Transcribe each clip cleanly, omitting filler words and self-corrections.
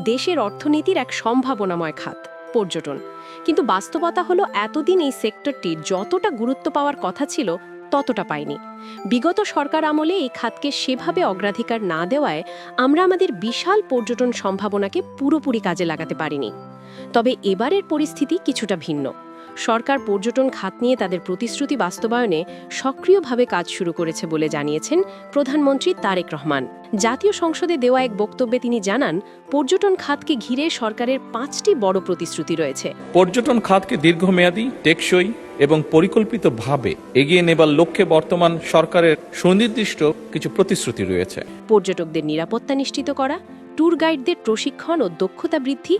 দেশের অর্থনীতির এক সম্ভাবনাময় খাত পর্যটন। কিন্তু বাস্তবতা হলো এতদিন এই সেক্টরটি যতটা গুরুত্ব পাওয়ার কথা ছিল ততটা পায়নি। বিগত সরকার আমলে এই খাতকে সেভাবে অগ্রাধিকার না দেওয়ায় আমরা আমাদের বিশাল পর্যটন সম্ভাবনাকে পুরোপুরি কাজে লাগাতে পারিনি। তবে এবারের পরিস্থিতি কিছুটা ভিন্ন। সরকার পর্যটন খাত নিয়ে তাদের প্রতিশ্রুতি বাস্তবায়নে সক্রিয়ভাবে কাজ শুরু করেছে বলে জানিয়েছেন প্রধানমন্ত্রী তারেক রহমান। জাতীয় সংসদে দেওয়া এক বক্তব্যে তিনি জানান, পর্যটন খাতকে ঘিরে সরকারের 5টি বড় প্রতিশ্রুতি রয়েছে। পর্যটন খাতকে দীর্ঘমেয়াদী, টেকসই এবং পরিকল্পিতভাবে এগিয়ে নেবার লক্ষ্যে বর্তমান সরকারের সুনির্দিষ্ট কিছু প্রতিশ্রুতি রয়েছে। পর্যটকদের নিরাপত্তা নিশ্চিত করা, ট্যুর গাইডদের প্রশিক্ষণ ও দক্ষতা বৃদ্ধি,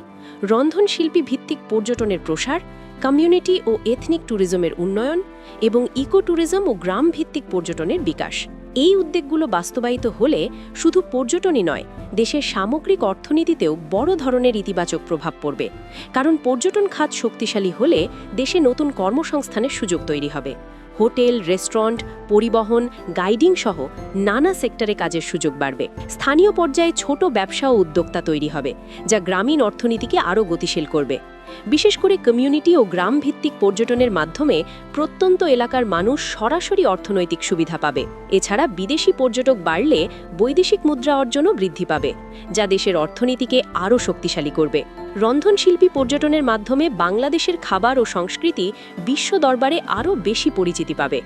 রন্ধনশিল্পী ভিত্তিক পর্যটনের প্রসার, কমিউনিটি ও এথনিক ট্যুরিজমের উন্নয়ন এবং ইকো ট্যুরিজম ও গ্রাম ভিত্তিক পর্যটনের বিকাশ। এই উদ্যোগগুলো বাস্তবায়িত হলে শুধু পর্যটনই নয়, দেশের সামগ্রিক অর্থনীতিতেও বড় ধরনের ইতিবাচক প্রভাব পড়বে। কারণ পর্যটন খাত শক্তিশালী হলে দেশে নতুন কর্মসংস্থানের সুযোগ তৈরি হবে। হোটেল, রেস্টুরেন্ট, পরিবহন, গাইডিং সহ নানা সেক্টরে কাজের সুযোগ বাড়বে। স্থানীয় পর্যায়ে ছোট ব্যবসা ও উদ্যোক্তা তৈরি হবে, যা গ্রামীণ অর্থনীতিকে আরও গতিশীল করবে। বিশেষ করে কমিউনিটি ও গ্রাম ভিত্তিক পর্যটনের মাধ্যমে প্রত্যন্ত এলাকার মানুষ সরাসরি অর্থনৈতিক সুবিধা পাবে। এছাড়া বিদেশি পর্যটক বাড়লে বৈদেশিক মুদ্রা অর্জনও বৃদ্ধি পাবে, যা দেশের অর্থনীতিকে আরও শক্তিশালী করবে। রন্ধনশিল্পী পর্যটনের মাধ্যমে বাংলাদেশের খাবার ও সংস্কৃতি বিশ্ব দরবারে আরও বেশি পরিচিতি পাবে।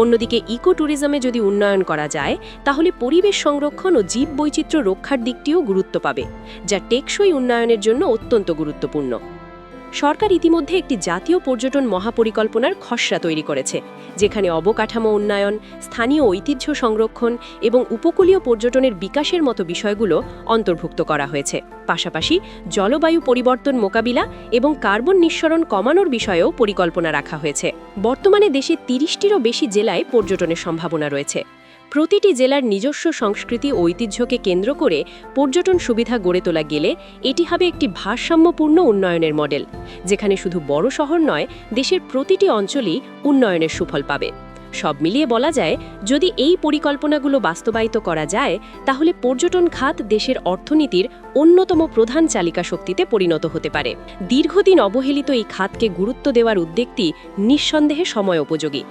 অন্যদিকে ইকো ট্যুরিজমে যদি উন্নয়ন করা যায়, তাহলে পরিবেশ সংরক্ষণ ও জীববৈচিত্র্য রক্ষার দিকটিও গুরুত্ব পাবে, যা টেকসই উন্নয়নের জন্য অত্যন্ত গুরুত্বপূর্ণ। সরকার ইতিমধ্যে একটি জাতীয় পর্যটন মহাপরিকল্পনার খসড়া তৈরি করেছে, যেখানে অবকাঠামো উন্নয়ন, স্থানীয় ঐতিহ্য সংরক্ষণ এবং উপকূলীয় পর্যটনের বিকাশের মতো বিষয়গুলো অন্তর্ভুক্ত করা হয়েছে। পাশাপাশি জলবায়ু পরিবর্তন মোকাবিলা এবং কার্বন নিঃসরণ কমানোর বিষয়েও পরিকল্পনা রাখা হয়েছে। বর্তমানে দেশে 30টিরও বেশি জেলায় পর্যটনের সম্ভাবনা রয়েছে। প্রতিটি জেলার নিজস্ব সংস্কৃতি ও ঐতিহ্যকে কেন্দ্র করে পর্যটন সুবিধা গড়ে তোলা গেলে এটি হবে একটি ভারসাম্যপূর্ণ উন্নয়নের মডেল, যেখানে শুধু বড় শহর নয়, দেশের প্রতিটি অঞ্চলই উন্নয়নের সুফল পাবে। সব মিলিয়ে বলা যায়, যদি এই পরিকল্পনাগুলো বাস্তবায়িত করা যায়, তাহলে পর্যটন খাত দেশের অর্থনীতির অন্যতম প্রধান চালিকা শক্তিতে পরিণত হতে পারে। দীর্ঘদিন অবহেলিত এই খাতকে গুরুত্ব দেওয়ার উদ্যোগটি নিঃসন্দেহে সময় উপযোগী।